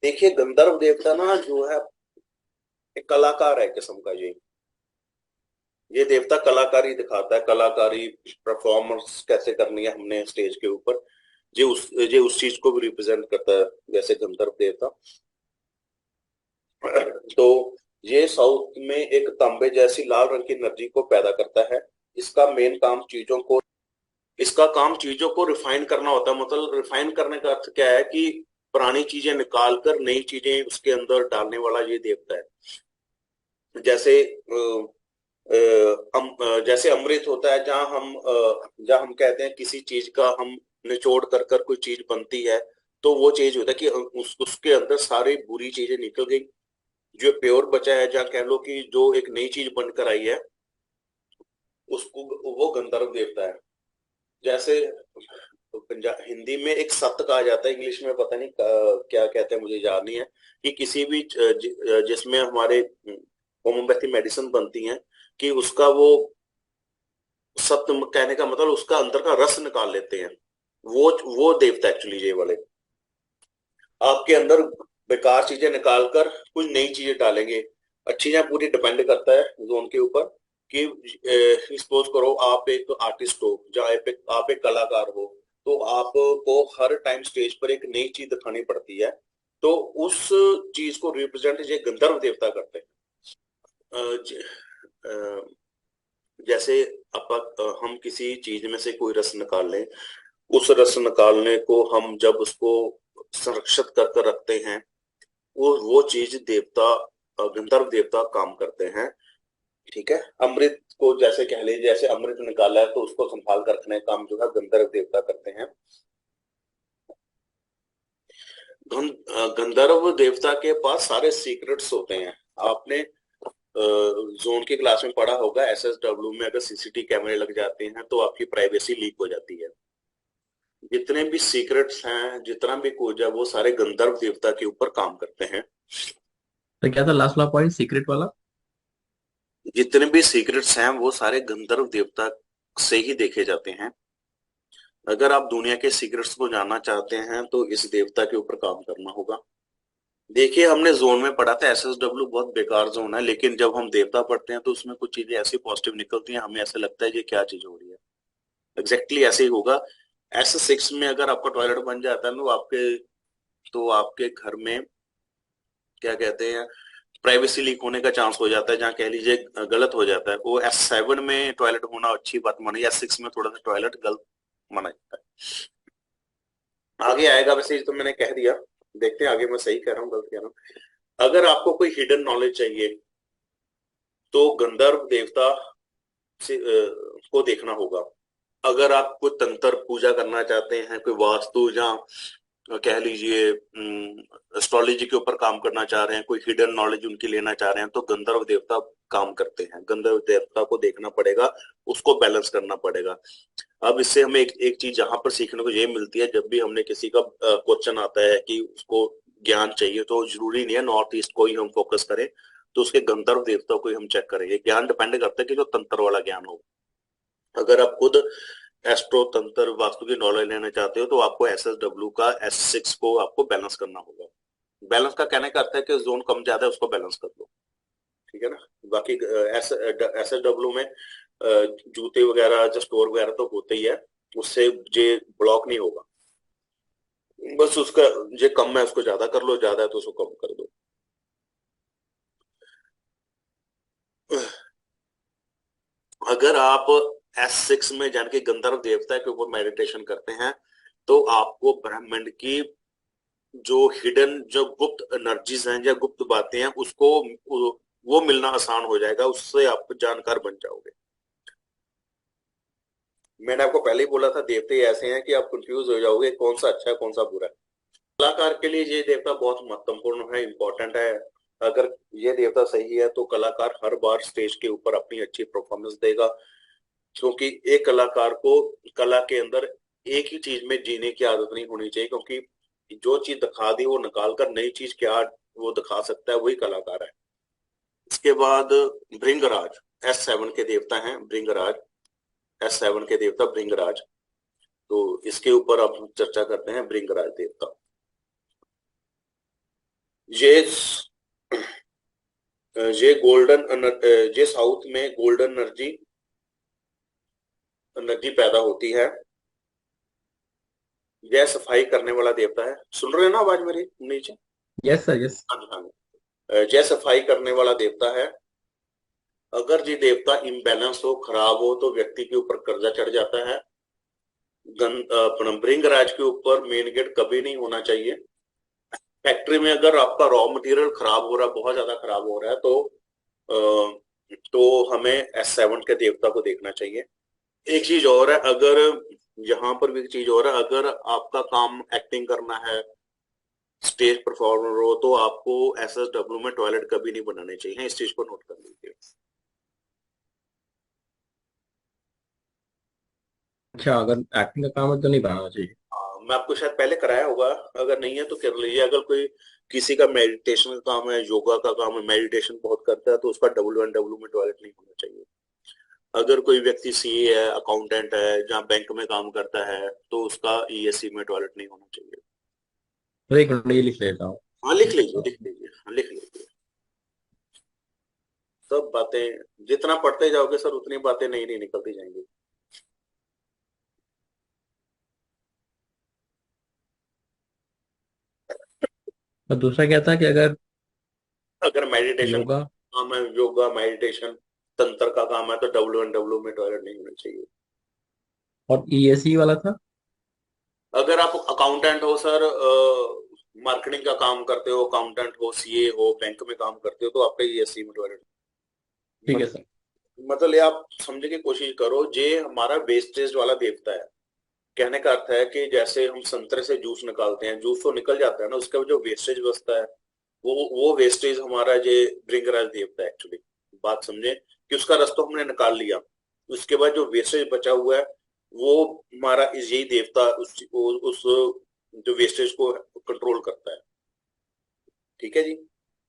देखिए गंधर्व देवता ना जो है एक कलाकार है किस्म का। ये देवता कलाकारी दिखाता है, कलाकारी परफॉर्मेंस कैसे करनी है हमने स्टेज के ऊपर। ये उस चीज को भी रिप्रेजेंट करता है जैसे गंधर्व देवता। तो ये साउथ में एक तांबे जैसी लाल रंग की एनर्जी को पैदा करता है। इसका मेन काम चीजों को इसका काम चीजों को रिफाइन करना होता है। मतलब रिफाइन करने का अर्थ क्या है कि पुरानी चीजें निकाल कर नई चीजें उसके अंदर डालने वाला ये देवता है। जैसे जैसे अमृत होता है, जहाँ हम कहते हैं किसी चीज का हम निचोड़ कर कर कोई चीज बनती है, तो वो चीज होता है कि उसके अंदर सारी बुरी चीजें निकल गई, जो प्योर बचा है, जहाँ कह लो कि जो एक नई चीज बनकर आई है, उसको वो गंधर्व देवता है। जैसे पंजाब हिंदी में एक सत्य कहा जाता है, इंग्लिश में पता नहीं क्या कहते हैं, मुझे याद नहीं है। कि किसी भी जिसमें हमारे होम्योपैथी मेडिसिन बनती है, कि उसका वो सत्य कहने का मतलब उसका अंदर का रस निकाल लेते हैं। वो देवता एक्चुअली ये वाले आपके अंदर बेकार चीजें निकाल कर कुछ नई चीजें डालेंगे। अच्छी या पूरी डिपेंड करता है जोन के ऊपर। कि सपोज करो आप एक आर्टिस्ट हो, या आप एक कलाकार हो, तो आपको हर टाइम स्टेज पर एक नई चीज दिखानी पड़ती है। तो उस चीज को रिप्रेजेंट ये गंधर्व देवता करते हैं। अ, ज- अ, जैसे हम किसी चीज में से कोई रस निकाल लें, उस रस निकालने को हम जब उसको संरक्षित कर कर रखते हैं, वो चीज देवता गंधर्व देवता काम करते हैं। ठीक है। अमृत को जैसे कह लीजिए, जैसे अमृत निकाला है तो उसको संभाल कर रखने का काम जो है गंधर्व देवता करते हैं। गंधर्व देवता के पास सारे सीक्रेट्स होते हैं। आपने जोन की क्लास में पढ़ा होगा, एसएसडब्ल्यू में अगर सीसीटीवी कैमरे लग जाते हैं तो आपकी प्राइवेसी लीक हो जाती है। जितने भी सीक्रेट्स हैं, जितना भी कुछ है, वो सारे गंधर्व देवता के ऊपर काम करते हैं। तो क्या था लास्ट वाला पॉइंट सीक्रेट वाला? जितने भी सीक्रेट्स हैं वो सारे गंधर्व देवता से ही देखे जाते हैं। अगर आप दुनिया के सीक्रेट्स को जानना चाहते हैं तो इस देवता के ऊपर काम करना होगा। देखिए हमने जोन में पढ़ा था एसएसडब्ल्यू बहुत बेकार जोन है, लेकिन जब हम देवता पढ़ते हैं तो उसमें कुछ चीजें ऐसी पॉजिटिव निकलती हैं, हमें ऐसा लगता है ये क्या चीज हो रही है। एग्जैक्टली ऐसे ही होगा। एस 6 में अगर आपका टॉयलेट बन जाता है तो आपके घर में क्या कहते हैं, प्राइवेसी लीक होने का चांस हो जाता है, जहाँ कह लीजिए गलत हो जाता है। वो S7 में टॉयलेट होना अच्छी बात मानी, S6 में थोड़ा सा टॉयलेट गलत माना जाता है। आगे आएगा, वैसे ये तो मैंने कह दिया। देखते हैं आगे मैं सही कह रहा हूँ गलत कह रहा हूँ। अगर आपको कोई हिडन नॉलेज चाहिए तो गंधर्व देवता को देखना होगा। अगर आप कोई तंत्र पूजा करना चाहते हैं, कोई वास्तु या कह लीजिए एस्ट्रोलॉजी के ऊपर काम करना चाह रहे हैं, कोई हिडन नॉलेज उनकी लेना चाह रहे हैं, तो गंधर्व देवता काम करते हैं। गंधर्व देवता को देखना पड़ेगा, उसको बैलेंस करना पड़ेगा। अब इससे हमें एक चीज जहां पर सीखने को ये मिलती है, जब भी हमने किसी का क्वेश्चन आता है कि उसको ज्ञान चाहिए, तो जरूरी नहीं है नॉर्थ ईस्ट को ही हम फोकस करें, तो उसके गंधर्व देवता को ही हम चेक करें। ये ज्ञान डिपेंड करता है कि जो तंत्र वाला ज्ञान हो। अगर आप खुद एस्ट्रो तंत्र वास्तु की नॉलेज लेना चाहते हो तो आपको SSW का S6 को आपको बैलेंस करना होगा। बैलेंस का कहने का अर्थ है कि जोन कम ज्यादा है उसको बैलेंस कर दो। ठीक है ना। बाकी SSW में जूते वगैरह जो स्टोर वगैरह तो होते ही है, उससे ये ब्लॉक नहीं होगा। बस उसका ये कम है उसको ज्यादा कर लो, ज्यादा है तो उसको कम कर दो। अगर आप S6 में जान के गंधर्व देवता के ऊपर मेडिटेशन करते हैं, तो आपको ब्रह्मांड की जो हिडन जो गुप्त एनर्जीज हैं या गुप्त बातें हैं, उसको वो मिलना आसान हो जाएगा, उससे आप जानकार बन जाओगे। मैंने आपको पहले ही बोला था देवते ऐसे हैं कि आप कंफ्यूज हो जाओगे कौन सा अच्छा है कौन सा बुरा है। कलाकार के लिए ये देवता बहुत महत्वपूर्ण है, इंपॉर्टेंट है। अगर ये देवता सही है तो कलाकार हर बार स्टेज के ऊपर अपनी अच्छी परफॉर्मेंस देगा। क्योंकि एक कलाकार को कला के अंदर एक ही चीज में जीने की आदत नहीं होनी चाहिए, क्योंकि जो चीज दिखा दी वो निकाल कर नई चीज क्या वो दिखा सकता है, वही कलाकार है। इसके बाद भृंगराज S7 के देवता हैं। भृंगराज S7 के देवता भृंगराज। तो इसके ऊपर अब चर्चा करते हैं भृंगराज देवता। ये ये ये साउथ में गोल्डन एनर्जी एनर्जी पैदा होती है। यह सफाई करने वाला देवता है। सुन रहे हो ना आवाज मेरी नीचे? Yes sir, yes. हाँ जी, हाँ जी। जय सफाई करने वाला देवता है। अगर ये देवता इम्बैलेंस हो, खराब हो, तो व्यक्ति के ऊपर कर्जा चढ़ जाता है। अपना भृंगराज के ऊपर मेन गेट कभी नहीं होना चाहिए। फैक्ट्री में अगर आपका रॉ मटेरियल खराब हो रहा है, बहुत ज्यादा खराब हो रहा है, तो हमें S7 के देवता को देखना चाहिए। एक चीज और है, अगर यहाँ पर भी एक चीज और है, अगर आपका काम एक्टिंग करना है, स्टेज परफॉर्मर हो, तो आपको SSW में टॉयलेट कभी नहीं बनाने चाहिए। इस चीज को नोट कर लीजिए। अच्छा, अगर एक्टिंग का काम है तो नहीं बनाना चाहिए। हाँ, मैं आपको शायद पहले कराया होगा। अगर नहीं है तो कर लीजिए। अगर कोई किसी का मेडिटेशन का काम है, योगा का काम है, मेडिटेशन बहुत करता है, तो उसका W1W में टॉयलेट नहीं होना चाहिए। अगर कोई व्यक्ति सीए है, अकाउंटेंट है, जहाँ बैंक में काम करता है, तो उसका ईएससी में टॉयलेट नहीं होना चाहिए। तो एक मिनट ये लिख लेता हूँ। हाँ, लिख लीजिए, लिख लीजिए, हाँ, लिख लीजिए। सब बातें जितना पढ़ते जाओगे सर, उतनी बातें नई नई निकलती जाएंगी। और दूसरा क्या था कि अगर अगर मेडिटेशन योगा काम है, योगा मेडिटेशन तंत्र का काम है, तो W1W में टॉयलेट नहीं होना चाहिए। और ईएसई वाला था। अगर आप अकाउंटेंट हो सर, मार्केटिंग का काम करते हो, अकाउंटेंट हो, सीए हो, बैंक में काम करते हो, तो आपका ईएससी में टॉयलेट। ठीक है सर। मतलब ये आप समझने की कोशिश करो, ये हमारा वेस्टेज वाला देवता है। कहने का अर्थ है कि जैसे हम संतरे से जूस निकालते हैं, जूस तो निकल जाता है ना, उसका जो वेस्टेज बचता है, वो वेस्टेज हमारा ये भृंगराज देवता है एक्चुअली। बात समझे कि उसका रस तो हमने निकाल लिया, उसके बाद जो वेस्टेज बचा हुआ है, वो हमारा यही देवता उस जो वेस्टेज को कंट्रोल करता है। ठीक है जी।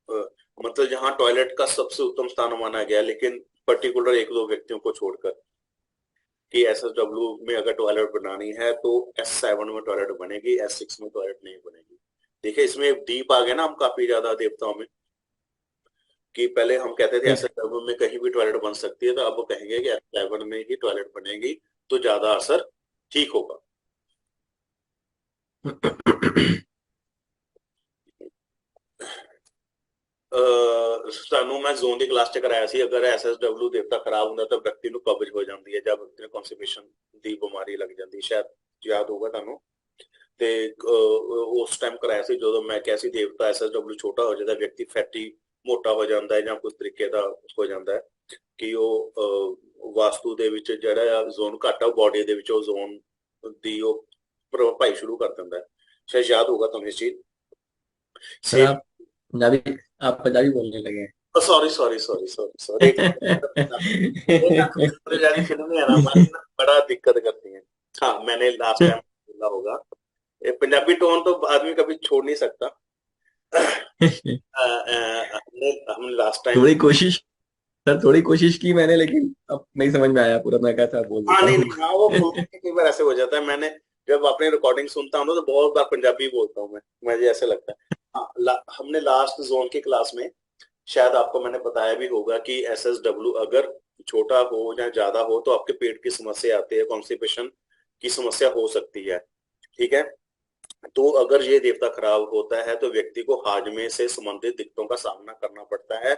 अ, मतलब जहाँ टॉयलेट का सबसे उत्तम स्थान माना गया, लेकिन पर्टिकुलर एक दो व्यक्तियों को छोड़कर, कि SSW में अगर टॉयलेट बनानी है तो S7 में टॉयलेट बनेगी, S6 में टॉयलेट नहीं बनेगी। देखिए, इसमें डीप आ गए ना हम काफी ज्यादा देवताओं में। कि पहले हम कहते थे ठीक है। S7 में कहीं भी टॉयलेट बन सकती है, तो अब वो कहेंगे कि S7 में ही टॉयलेट बनेगी, तो ज्यादा असर ठीक होगा। ਸਾਨੂੰ ਮੈਂ ਜ਼ੋਨ ਦੀ ਕਲਾਸ ਚ ਕਰਾਇਆ ਸੀ, ਅਗਰ SSW ਦੇਵਤਾ ਖਰਾਬ ਹੁੰਦਾ ਤਾਂ ਵਿਅਕਤੀ ਨੂੰ ਕਬਜ਼ ਹੋ ਜਾਂਦੀ ਹੈ, ਜਾਂ ਵਿਅਕਤੀ ਨੂੰ ਕਨਸਟੀਪੇਸ਼ਨ ਦੀ ਬਿਮਾਰੀ ਲੱਗ ਜਾਂਦੀ, ਸ਼ਾਇਦ ਯਾਦ ਹੋਗਾ ਤੁਹਾਨੂੰ। ਤੇ ਉਸ ਟਾਈਮ ਕਰਾਇਆ ਸੀ, ਜਦੋਂ ਮੈਂ ਕਿਹਾ ਸੀ ਦੇਵਤਾ SSW ਛੋਟਾ ਹੋ ਜਾਂਦਾ, ਵਿਅਕਤੀ ਫੈਟੀ ਮੋਟਾ ਹੋ ਜਾਂਦਾ ਹੈ, ਜਾਂ ਕੁਝ ਤਰੀਕੇ ਦਾ ਹੋ ਜਾਂਦਾ ਹੈ, ਕਿ ਉਹ ਵਾਸਤੂ ਦੇ ਵਿੱਚ ਜਿਹੜਾ ਜ਼ੋਨ ਘੱਟ ਆ, ਬੋਡੀ ਦੇ ਵਿੱਚ ਉਹ ਜ਼ੋਨ ਦੀ ਉਹ ਭਰਪਾਈ ਸ਼ੁਰੂ ਕਰ ਦਿੰਦਾ ਹੈ। ਸ਼ਾਇਦ ਯਾਦ होगा तुम्हें इस चीज सर सेम। पंजाबी आप पंजाबी बोलने लगे sorry sorry sorry sorry sorry, ये ना अंग्रेजी फिल्में है ना हमारी ना, बड़ा दिक्कत करती हैं। हाँ, मैंने लास्ट टाइम बोला होगा। ये पंजाबी टोन तो आदमी कभी छोड़ नहीं सकता। हैं। हमने लास्ट टाइम। थोड़ी कोशिश सर, थोड़ी कोशिश की मैंने, लेकिन अब नहीं समझ में आया पूरा। मैं कहा था बोल हाँ, देता नहीं हूँ। नहीं, हाँ, वो बोलते हैं, कई बार ऐसे हो जाता है। मैंने जब अपनी रिकॉर्डिंग सुनता हूँ ना, तो बहुत बार पंजाबी बोलता हूँ मैं, मुझे ऐसे लगता है। हाँ, हमने लास्ट जोन की क्लास में शायद आपको मैंने बताया भी होगा कि SSW अगर छोटा हो या ज्यादा हो, तो आपके पेट की समस्या आती है, कॉन्स्टिपेशन की समस्या हो सकती है। ठीक है। तो अगर ये देवता खराब होता है, तो व्यक्ति को हाजमे से संबंधित दिक्कतों का सामना करना पड़ता है।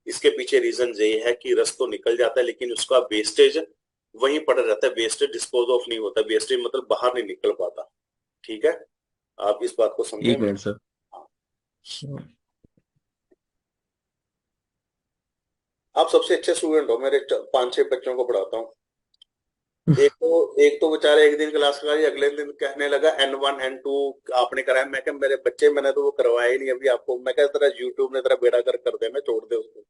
इसके पीछे रीजन ये है कि रस तो निकल जाता है, लेकिन उसका वेस्टेज वहीं पड़ा रहता है। वेस्टेज डिस्पोज ऑफ नहीं होता, वेस्टेज मतलब बाहर नहीं निकल पाता। ठीक है। आप इस बात को समझें। एक मिनट सर। आप सबसे अच्छे स्टूडेंट हो, मेरे 5-6 बच्चों को पढ़ाता हूँ। एक तो बेचारा एक दिन क्लास कराई, अगले दिन कहने लगा N1 N2 आपने कराया। मैं क्या, मेरे बच्चे, मैंने तो वो करवाया ही नहीं अभी आपको। मैं क्या, तेरा यूट्यूब ने तेरा बेड़ा गर्क कर देना, छोड़ दे उसको।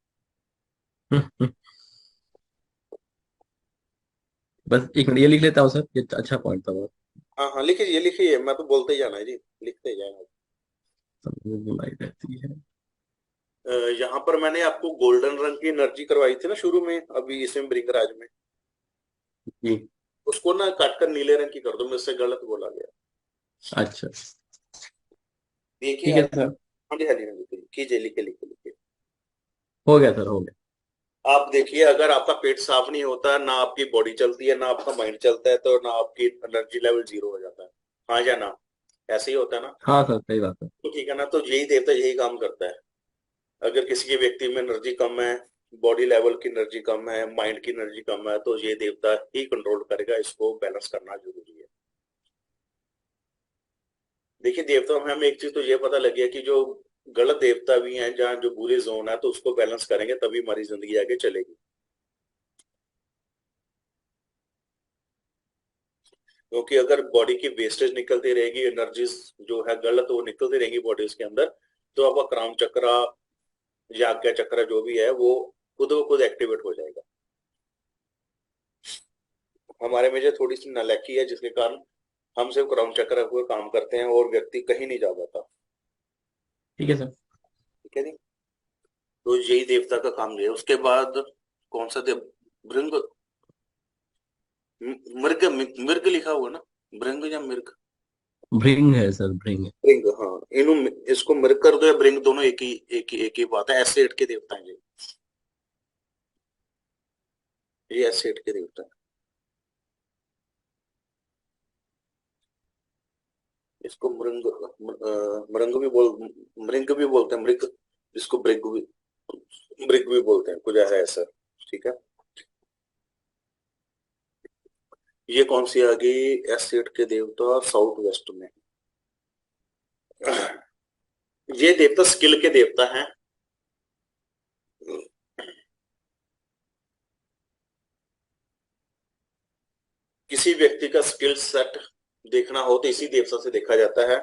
बस एक मिनट ये लिख लेता हूँ सर, ये अच्छा पॉइंट था बहुत। हाँ हाँ, लिखिए, लिखिए, मैं तो बोलते ही जाना है जी, लिखते ही जाना। समझ में आई रहती है। यहाँ पर मैंने आपको गोल्डन रंग की एनर्जी करवाई थी ना शुरू में, अभी इसमें भृंगराज में। जी। उसको ना काट कर नीले रंग की कर दो, मुझसे गलत बोला गया। अच्छा। देखिए ठीक है आप। सर। हाँ जी, हाँ जी, हाँ जी। कीजिए, लिखे लिखे लिखे। हो गया सर, हो गया। आप देखिए, अगर आपका पेट साफ नहीं होता, ना आपकी बॉडी चलती है, ना आपका माइंड चलता है, तो ना आपकी एनर्जी लेवल जीरो हो जाता है। हाँ या ना? ऐसे ही होता है ना? हाँ सर, सही बात है। तो ठीक है ना, तो यही देवता यही काम करता है। अगर किसी के व्यक्ति में एनर्जी कम है, बॉडी लेवल की एनर्जी कम है, माइंड की एनर्जी कम है, तो ये देवता ही कंट्रोल करेगा, इसको बैलेंस करना जरूरी है। देखिए, देवता में हमें एक चीज तो ये पता लगी है कि जो गलत देवता भी हैं, जहाँ जो बुरे जोन है, तो उसको बैलेंस करेंगे तभी हमारी जिंदगी आगे चलेगी। क्योंकि अगर बॉडी की वेस्टेज निकलती रहेगी, एनर्जीज जो है गलत वो निकलती रहेंगी बॉडीज के अंदर, तो आपका क्राम चक्र या आज्ञा चक्र जो भी है वो खुद ब खुद एक्टिवेट हो जाएगा। हमारे में जो थोड़ी सी नालायकी है, जिसके कारण हम सिर्फ क्राउन चक्र हुए काम करते हैं और व्यक्ति कहीं नहीं जा पाता। ठीक है सर। ठीक है जी। तो यही देवता का काम है। उसके बाद कौन सा देव? भृंग, मृग, मृग लिखा हुआ ना? भृंग या मृग? भृंग है सर, भृंग है। भृंग, हाँ। इन्हों इसको मृग कर दो या भृंग, दोनों एक ही बात है। एसिड के देवता हैं ये एसिड के देवता है। इसको मृंग भी मृंग भी बोलते हैं, मृग। इसको मृग भी बोलते हैं, कुछ ऐसा है सर। ठीक है। ये कौन सी आ गई? एसिड के देवता साउथ वेस्ट में। ये देवता स्किल के देवता हैं। किसी व्यक्ति का स्किल सेट देखना हो तो इसी देवता से देखा जाता है।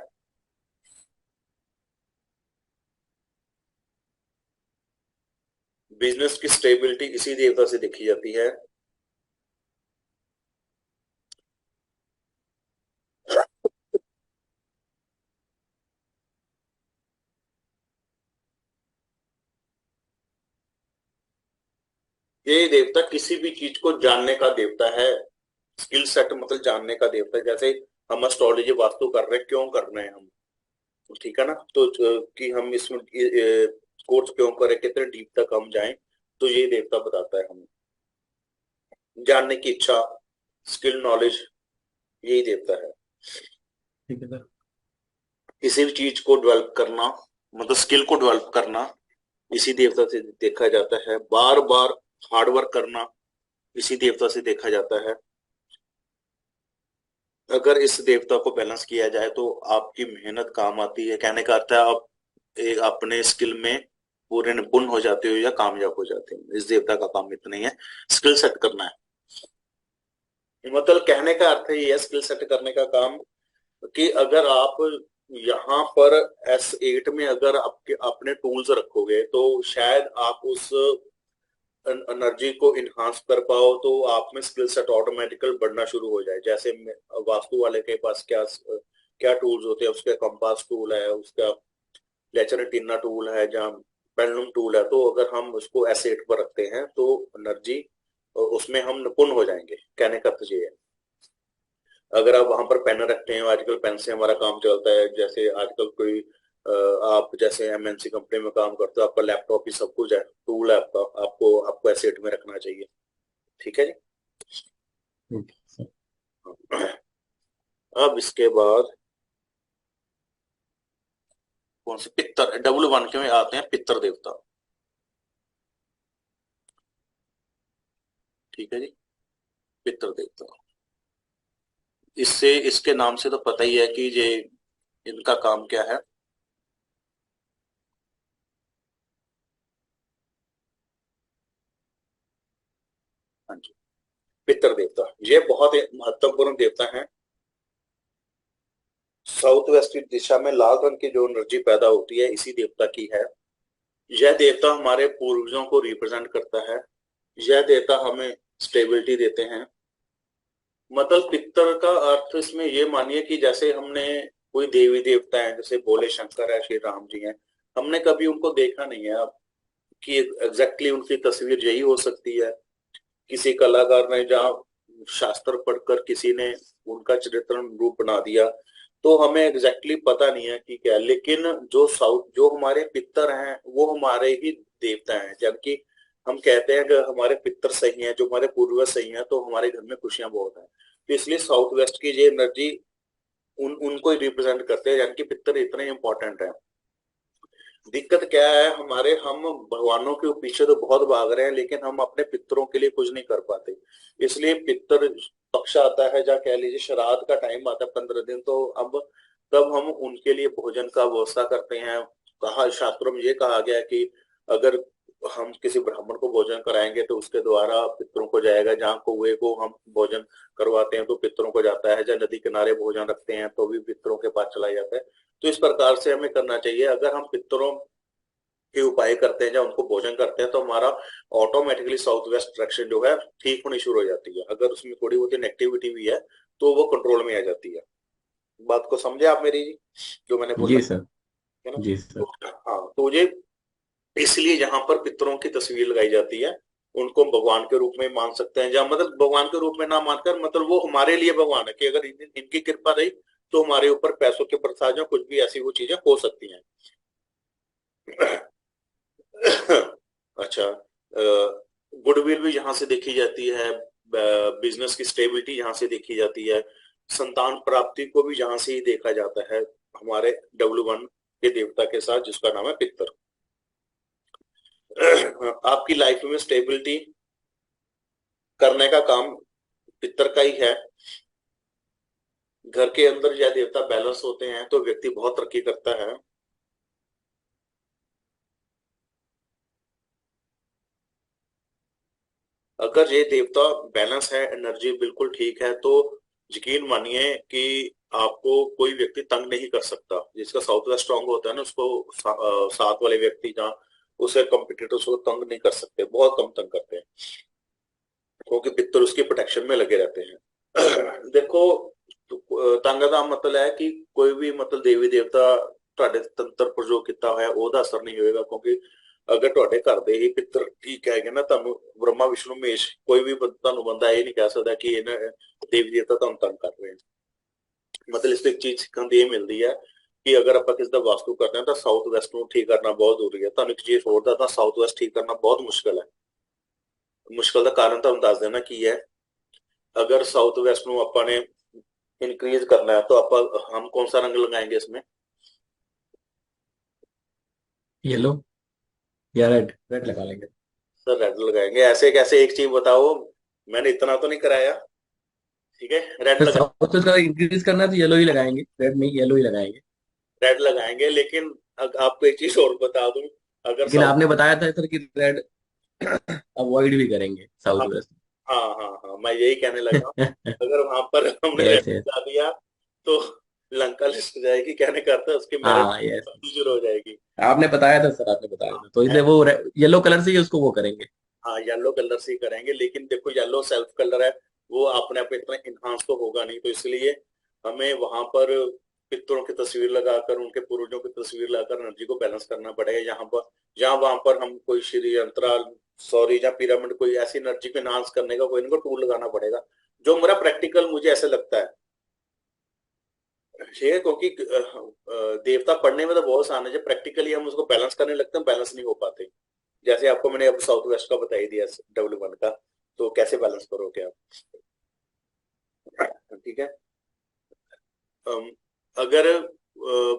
बिजनेस की स्टेबिलिटी इसी देवता से देखी जाती है। ये देवता किसी भी चीज को जानने का देवता है। स्किल सेट मतलब जानने का देवता है। जैसे हम एस्ट्रोलॉजी वास्तु कर रहे हैं, क्यों कर रहे हैं हम? ठीक है ना? तो कि हम इसमें कोर्स क्यों करें, कितने डीप तक हम जाएं, तो ये देवता बताता है हमें। जानने की इच्छा, स्किल, नॉलेज, यही देवता है। ठीक है सर। किसी भी चीज को डेवलप करना, मतलब स्किल को डेवलप करना, इसी देवता से देखा जाता है। बार बार हार्ड वर्क करना, इसी देवता से देखा जाता है। अगर इस देवता को बैलेंस किया जाए तो आपकी मेहनत काम आती है। कहने का अर्थ है आप अपने स्किल में पूरे निपुण हो जाते हो या कामयाब हो जाते हो। इस देवता का काम इतना ही है, स्किल सेट करना है। मतलब कहने का अर्थ ये है, स्किल सेट करने का काम, कि अगर आप यहाँ पर S8 में अगर आपके अपने टूल्स रखोगे तो शायद आप उस एनर्जी को इन्हांस कर पाओ, तो आप में स्किल सेट ऑटोमेटिकल बढ़ना शुरू हो जाए। जैसे वास्तु वाले के पास क्या क्या टूल्स होते हैं, उसका कंपास टूल है, उसका लेचरटीना टूल है, जहाँ पेंडुलम टूल है। तो अगर हम उसको S8 पर रखते हैं तो एनर्जी उसमें हम निपुण हो जाएंगे। कहने का तो ये है। अगर आप वहां पर पेन रखते हैं, आजकल पेन से हमारा काम चलता है। जैसे आजकल कोई आप जैसे MNC कंपनी में काम करते हो, आपका लैपटॉप ही सब कुछ है, टूल है आपका, आपको आपको एसेट में रखना चाहिए। ठीक है जी। ठीक है सर। अब इसके बाद कौन से? पित्तर, W1 के में आते हैं पित्तर देवता। ठीक है जी। पित्तर देवता, इससे इसके नाम से तो पता ही है कि ये इनका काम क्या है। हाँ जी। पित्तर देवता ये बहुत ही महत्वपूर्ण देवता है। साउथ वेस्ट की दिशा में लाल रंग की जो एनर्जी पैदा होती है, इसी देवता की है। यह देवता हमारे पूर्वजों को रिप्रेजेंट करता है। यह देवता हमें स्टेबिलिटी देते हैं। मतलब पितर का अर्थ इसमें ये मानिए कि जैसे हमने कोई देवी देवता है, जैसे भोले शंकर है, श्री राम जी हैं, हमने कभी उनको देखा नहीं है। अब कि एग्जैक्टली उनकी तस्वीर यही हो सकती है, किसी कलाकार ने जहाँ शास्त्र पढ़कर किसी ने उनका चित्रण रूप बना दिया, तो हमें एग्जैक्टली पता नहीं है कि क्या, लेकिन जो साउथ जो हमारे पितर हैं वो हमारे ही देवता हैं, जबकि हम कहते हैं कि हमारे पितर सही हैं, जो हमारे पूर्वज सही हैं, तो हमारे घर में खुशियां बहुत हैं। तो इसलिए साउथ वेस्ट की ये एनर्जी उनको ही रिप्रेजेंट करते हैं, यानी कि पितर इतने इंपॉर्टेंट है। दिक्कत क्या है हमारे, हम भगवानों के पीछे तो बहुत भाग रहे हैं, लेकिन हम अपने पितरों के लिए कुछ नहीं कर पाते। इसलिए पितर पक्ष आता है, या कह लीजिए श्राद्ध का टाइम आता है 15 दिन, तो अब तब हम उनके लिए भोजन का व्यवस्था करते हैं। कहा शास्त्रों में ये कहा गया है कि अगर हम किसी ब्राह्मण को भोजन कराएंगे तो उसके द्वारा पितरों को जाएगा, जहाँ कौवे को हम भोजन करवाते हैं तो पितरों को जाता है, जहाँ नदी किनारे भोजन रखते हैं तो भी पितरों के पास चला जाता है। तो इस प्रकार से हमें करना चाहिए। अगर हम पितरों के उपाय करते हैं या उनको भोजन करते हैं तो हमारा ऑटोमेटिकली साउथ वेस्ट डायरेक्शन जो है ठीक होनी शुरू हो जाती है। अगर उसमें थोड़ी बहुत नेगेटिविटी भी है तो वो कंट्रोल में आ जाती है। बात को समझे आप मेरी, जो मैंने बोला, जी सर। है ना? जी तो सर। हाँ, तो ये इसलिए यहाँ पर पितरों की तस्वीर लगाई जाती है। उनको हम भगवान के रूप में मान सकते हैं, या मतलब भगवान के रूप में ना मानकर, मतलब वो हमारे लिए भगवान है कि अगर इनकी कृपा रही तो हमारे ऊपर पैसों के प्रसाद या कुछ भी ऐसी वो चीजें हो सकती हैं। अच्छा, गुडविल भी यहाँ से देखी जाती है, बिजनेस की स्टेबिलिटी यहाँ से देखी जाती है, संतान प्राप्ति को भी यहाँ से ही देखा जाता है हमारे W1 के देवता के साथ, जिसका नाम है पितर। आपकी लाइफ में स्टेबिलिटी करने का काम पितर का ही है। घर के अंदर यह देवता बैलेंस होते हैं तो व्यक्ति बहुत तरक्की करता है। अगर ये देवता बैलेंस है, एनर्जी बिल्कुल ठीक है, तो यकीन मानिए कि आपको कोई व्यक्ति तंग नहीं कर सकता। जिसका साउथ वेस्ट स्ट्रांग होता है ना, उसको साथ वाले व्यक्ति जहाँ उसे कॉम्पिटिटर्स को तंग नहीं कर सकते, बहुत कम तंग करते हैं, क्योंकि पितर उसकी प्रोटेक्शन में लगे रहते हैं। देखो, तंग का मतलब है कि कोई भी मतलब देवी देवता ਤੁਹਾਡੇ ਤੰਤਰ ਪ੍ਰਯੋਗ ਕੀਤਾ ਹੋਇਆ ਉਹਦਾ ਅਸਰ ਨਹੀਂ ਹੋਏਗਾ, ਕਿਉਂਕਿ ਅਗਰ ਤੁਹਾਡੇ ਘਰ ਦੇ ਹੀ ਪਿੱਤਰ ਠੀਕ ਹੈਗੇ ਨਾ, ਤੁਹਾਨੂੰ ਬ੍ਰਹਮਾ ਵਿਸ਼ਨੂੰ ਮਹੇਸ਼ ਕੋਈ ਵੀ ਤੁਹਾਨੂੰ ਬੰਦਾ ਇਹ ਨਹੀਂ ਕਹਿ ਸਕਦਾ ਕਿ ਇਹਨਾਂ ਦੇਵੀ ਦੇਵਤਾ ਤੁਹਾਨੂੰ ਤੰਗ ਕਰ ਰਹੇ ਨੇ। ਮਤਲਬ ਇਸ ਤੋਂ ਇੱਕ ਚੀਜ਼ ਸਿੱਖਣ ਦੀ ਇਹ ਮਿਲਦੀ ਹੈ ਕਿ ਅਗਰ ਆਪਾਂ ਕਿਸ ਦਾ ਵਾਸਤੂ ਕਰਦੇ ਹਾਂ ਤਾਂ ਸਾਊਥ ਵੈਸਟ ਨੂੰ ਠੀਕ ਕਰਨਾ ਬਹੁਤ ਜ਼ਰੂਰੀ ਹੈ। ਤੁਹਾਨੂੰ ਇੱਕ ਚੀਜ਼ ਹੋਰ ਦੱਸਦਾ, ਸਾਊਥ ਵੈਸਟ ਠੀਕ ਕਰਨਾ ਬਹੁਤ ਮੁਸ਼ਕਲ ਹੈ। ਮੁਸ਼ਕਲ ਦਾ ਕਾਰਨ ਤੁਹਾਨੂੰ ਦੱਸ ਦੇਣਾ ਕੀ ਹੈ। अगर साउथ वेस्ट में अपने इंक्रीज करना है तो हम कौन सा रंग लगाएंगे इसमें? येलो या रेड, रेड लगा लेंगे। सर रेड लगाएंगे, ऐसे कैसे, एक चीज बताओ, मैंने इतना तो नहीं कराया। ठीक है, रेड तो लगा, साउथ का इंक्रीज करना है तो येलो ही लगाएंगे, रेड नहीं, येलो ही लगाएंगे। रेड लगाएंगे, लेकिन आपको एक चीज और बता दूं। अगर लेकिन साउथ, आपने बताया था सर कि रेड अवॉइड भी करेंगे हाँ साउथ वेस्ट। हाँ हाँ हाँ, मैं यही कहने लगा। अगर वहां पर हमने रेड यस यस। लगा दिया तो लंका लिस्ट हो जाएगी, कहने का अर्थ है उसकी मैरिज हाँ यस। शुरू हो जाएगी। आपने बताया था सर, आपने बताया हाँ, था, तो इसलिए वो येलो कलर से ही उसको वो करेंगे। हाँ येलो कलर से ही करेंगे, लेकिन देखो येलो सेल्फ कलर है, वो अपने आप में इतना इन्हांस तो होगा नहीं, तो इसलिए हमें वहां पर पितरों की तस्वीर लगाकर, उनके पूर्वजों की तस्वीर लगाकर एनर्जी को बैलेंस करना पड़ेगा। यहाँ पर जहाँ वहां पर हम कोई श्री यंत्रा, सॉरी, या पिरामिड, कोई ऐसी एनर्जी को इन्हांस करने का कोई इनको टूल लगाना पड़ेगा, जो मेरा प्रैक्टिकल मुझे ऐसे लगता है। ठीक है, क्योंकि देवता पढ़ने में तो बहुत आसान है, जब प्रैक्टिकली हम उसको बैलेंस करने लगते हैं बैलेंस नहीं हो पाते। जैसे आपको मैंने अब साउथ वेस्ट का बता ही दिया, W1 का, तो कैसे बैलेंस करोगे आप? ठीक है। अम, अगर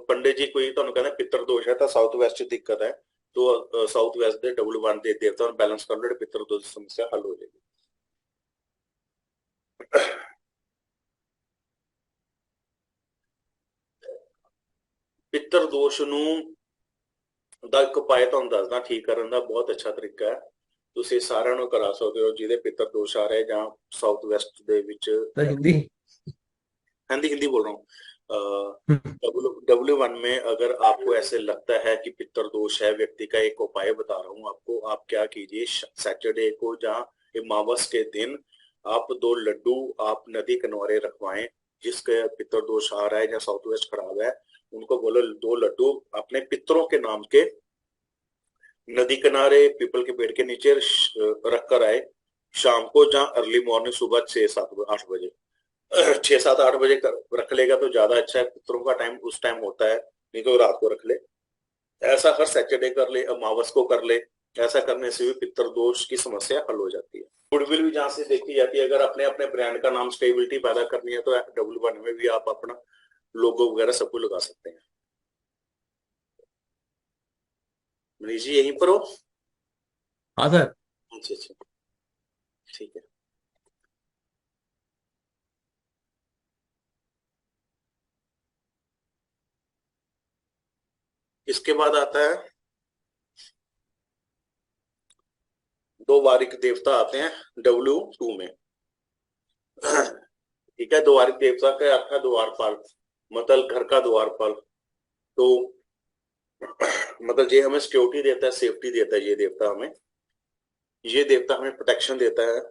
पंडित जी कोई ਤੁਹਾਨੂੰ ਕਹਿੰਦਾ ਪਿੱਤਰ ਦੋਸ਼ ਹੈ ਤਾਂ ਸਾਊਥ ਵੈਸਟ ਚ ਦਿੱਕਤ ਹੈ, तो साउथ वेस्ट ਦੇ W1 ਦੇ ਦੇਵਤਾ ਨੂੰ बैलेंस कर लो, पितर दोष की समस्या हल हो जाएगी। ਪਿੱਤਰ ਦੋਸ਼ ਨੂੰ ਦਾ ਇੱਕ ਉਪਾਅ ਤੁਹਾਨੂੰ ਦੱਸਦਾ ਠੀਕ ਕਰਨ ਦਾ, ਬਹੁਤ ਅੱਛਾ ਤਰੀਕਾ ਹੈ। ਤੁਸੀਂ ਸਾਰਿਆਂ ਨੂੰ ਕਰਾ ਸਕਦੇ ਹੋ ਜਿਹਦੇ ਪਿੱਤਰ ਦੋਸ਼ ਆ ਰਹੇ ਜਾਂ साउथ वेस्ट ਦੇ ਵਿੱਚ। तो हिंदी। हिंदी हिंदी बोल रहा हूँ। W1 में अगर आपको ऐसे लगता है कि पितर दोष है व्यक्ति का, एक उपाय बता रहा हूँ आपको। आप क्या कीजिए, सैटरडे को जहाँ अमावस के दिन आप 2 लड्डू आप नदी किनारे रखवाएं, जिसके पितर दोष आ रहा है या साउथ वेस्ट खराब है, उनको बोलो 2 लड्डू अपने पितरों के नाम के नदी किनारे पीपल के पेड़ के नीचे रख कर आए, शाम को, जहाँ अर्ली मॉर्निंग, सुबह 6 7 8 बजे। 6 7 8 बजे रख लेगा तो ज्यादा अच्छा है, पितरों का टाइम उस टाइम होता है, नहीं तो रात को रख ले। ऐसा हर सैटरडे कर ले, अमावस को कर ले। ऐसा करने से भी पितर दोष की समस्या हल हो जाती है। गुडविल भी जहां से देखी जाती है, अगर अपने अपने ब्रांड का नाम स्टेबिलिटी पैदा करनी है तो W1 में भी आप अपना लोगो वगैरह सब कुछ लगा सकते हैं। मनीष जी यहीं पर हो? हाँ सर। अच्छा अच्छा, ठीक है। इसके बाद आता है, दो वारिक देवता आते हैं W2 में। ठीक है, द्वारिक देवता का अर्थ है द्वारपाल, मतलब घर का द्वारपाल। तो मतलब ये हमें सिक्योरिटी देता है, सेफ्टी देता है, ये देवता हमें प्रोटेक्शन देता है।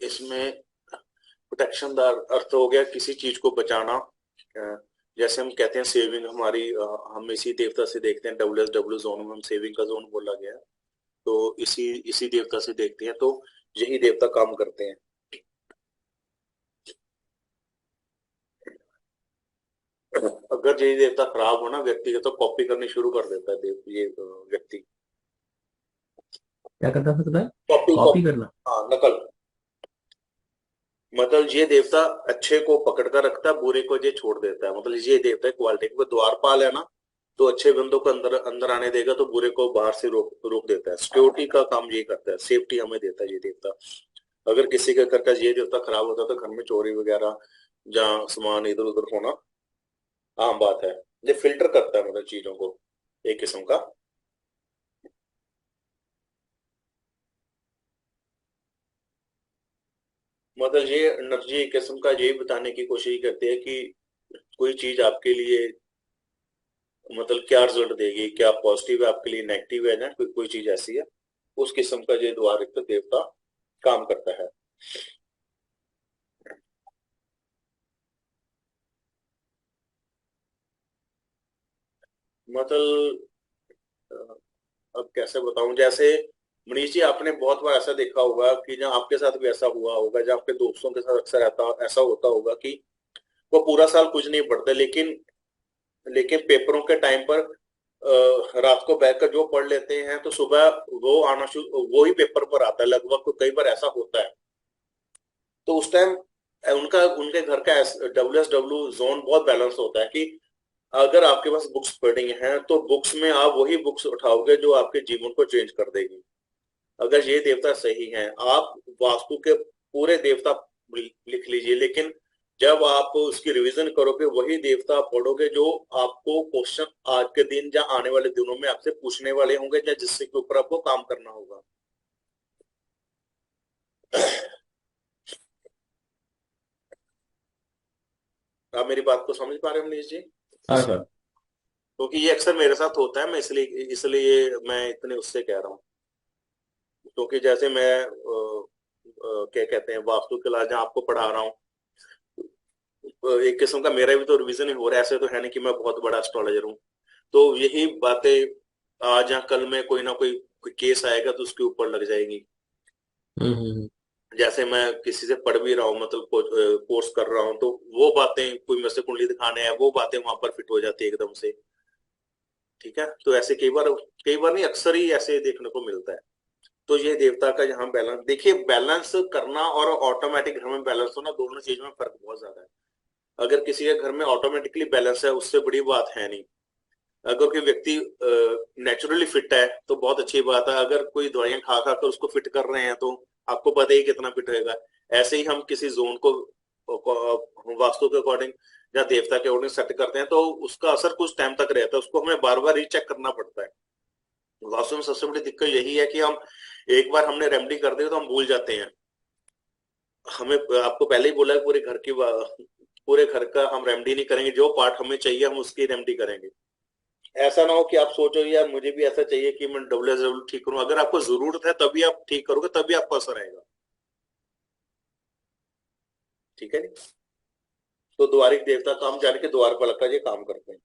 इसमें प्रोटेक्शन का अर्थ हो गया किसी चीज को बचाना। जैसे हम कहते हैं सेविंग हमारी, हम इसी देवता से देखते हैं, WSW जोन में हम सेविंग का जोन बोला गया है। तो इसी इसी देवता से देखते हैं, तो यही देवता काम करते हैं। अगर यही देवता खराब हो ना व्यक्ति का, तो कॉपी करनी शुरू कर देता है ये व्यक्ति। क्या करता सकता है? कॉपी कॉपी कॉपी, करना। हाँ नकल। मतलब ये देवता अच्छे को पकड़ कर रखता है, बुरे को ये छोड़ देता है। मतलब ये देवता है क्वालिटी को, द्वारपाल है ना, तो अच्छे बंदों को अंदर अंदर आने देगा, तो बुरे को बाहर से रोक रोक देता है। सिक्योरिटी का काम ये करता है, सेफ्टी हमें देता है ये देवता। अगर किसी के घर का ये देवता खराब होता है तो घर में चोरी वगैरह, जहाँ सामान इधर उधर होना आम बात है। ये फिल्टर करता है मतलब चीजों को, एक किस्म का। मतलब ये एनर्जी एक किस्म का यही बताने की कोशिश करती है कि कोई चीज आपके लिए मतलब क्या रिजल्ट देगी, क्या पॉजिटिव है आपके लिए, नेगेटिव है ना, कोई कोई चीज ऐसी है। उस किस्म का ये द्वारिक देवता काम करता है। मतलब अब कैसे बताऊं, जैसे मनीष जी आपने बहुत बार ऐसा देखा होगा कि जहाँ आपके साथ भी ऐसा हुआ होगा, जहाँ आपके दोस्तों के साथ अक्सर ऐसा होता होगा कि वो पूरा साल कुछ नहीं पढ़ते, लेकिन लेकिन पेपरों के टाइम पर रात को बैठकर जो पढ़ लेते हैं, तो सुबह वो आना शुरू, वो ही पेपर पर आता है लगभग, कई बार ऐसा होता है। तो उस टाइम उनका उनके घर का WSW जोन बहुत बैलेंस होता है कि अगर आपके पास बुक्स पढ़ी हैं तो बुक्स में आप वही बुक्स उठाओगे जो आपके जीवन को चेंज कर देगी। अगर ये देवता सही हैं, आप वास्तु के पूरे देवता लिख लीजिए, लेकिन जब आप उसकी रिवीजन करोगे वही देवता पढ़ोगे जो आपको क्वेश्चन आज के दिन या आने वाले दिनों में आपसे पूछने वाले होंगे, या जिससे के ऊपर आपको काम करना होगा। आप मेरी बात को समझ पा रहे हो मनीष जी? हाँ सर। क्योंकि ये अक्सर मेरे साथ होता है, मैं इसलिए इसलिए मैं इतने उससे कह रहा हूँ। क्योंकि जैसे मैं क्या कहते हैं वास्तु कला जहाँ आपको पढ़ा रहा हूँ, एक किस्म का मेरा भी तो रिवीजन ही हो रहा है। ऐसे तो है नहीं कि मैं बहुत बड़ा एस्ट्रोलॉजर हूँ। तो यही बातें आज या कल में कोई केस आएगा तो उसके ऊपर लग जाएगी। हम्म। जैसे मैं किसी से पढ़ भी रहा हूँ, मतलब कोर्स कर रहा हूँ, तो वो बातें कोई मेरे से कुंडली दिखाने है, वो बातें वहां पर फिट हो जाती है एकदम से। ठीक है, तो ऐसे कई बार नहीं, अक्सर ही ऐसे देखने को मिलता है। तो ये देवता का यहाँ बैलेंस देखिए, बैलेंस करना और ऑटोमेटिक घर में बैलेंस होना, दोनों चीज में फर्क बहुत ज्यादा है। अगर किसी के घर में ऑटोमेटिकली बैलेंस है, उससे बड़ी बात है नहीं। अगर कोई व्यक्ति नेचुरली फिट है तो बहुत अच्छी बात है। अगर कोई दवाइयां खा खा कर उसको फिट कर रहे हैं, तो आपको पता ही कितना फिट होएगा। ऐसे ही हम किसी जोन को वास्तु के अकॉर्डिंग या देवता के अकॉर्डिंग सेट करते हैं, तो उसका असर कुछ टाइम तक रहता है, उसको हमें बार बार रीचेक करना पड़ता है। वास्तु में सबसे बड़ी दिक्कत यही है कि हम एक बार हमने रेमेडी कर दी तो हम भूल जाते हैं। हमें आपको पहले ही बोला है, पूरे घर का हम रेमेडी नहीं करेंगे, जो पार्ट हमें चाहिए हम उसकी रेमेडी करेंगे। ऐसा ना हो कि आप सोचो यार मुझे भी ऐसा चाहिए कि मैं WSW ठीक करूं। अगर आपको जरूरत है तभी आप ठीक करोगे, तभी आपको असर आएगा। ठीक है नहीं? तो द्वारिक देवता काम जाने के द्वारपाल का ये काम करते हैं।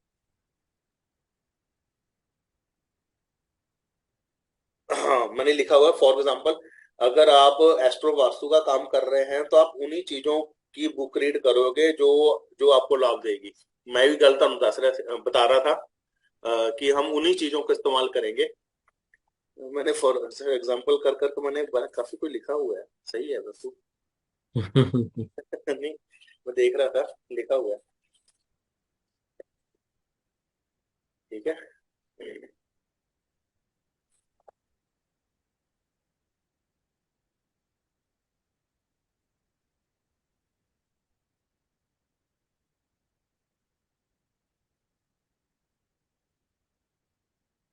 हाँ मैंने लिखा हुआ है, फॉर एग्जाम्पल अगर आप एस्ट्रो वास्तु का काम कर रहे हैं तो आप उन्हीं चीजों की बुक रीड करोगे जो जो आपको लाभ देगी। मैं भी गलत बता रहा था कि हम उन्हीं चीजों का इस्तेमाल करेंगे। मैंने फॉर एग्जाम्पल कर कर तो मैंने काफी कुछ लिखा हुआ है। सही है बस नहीं, मैं देख रहा था, लिखा हुआ है। ठीक है।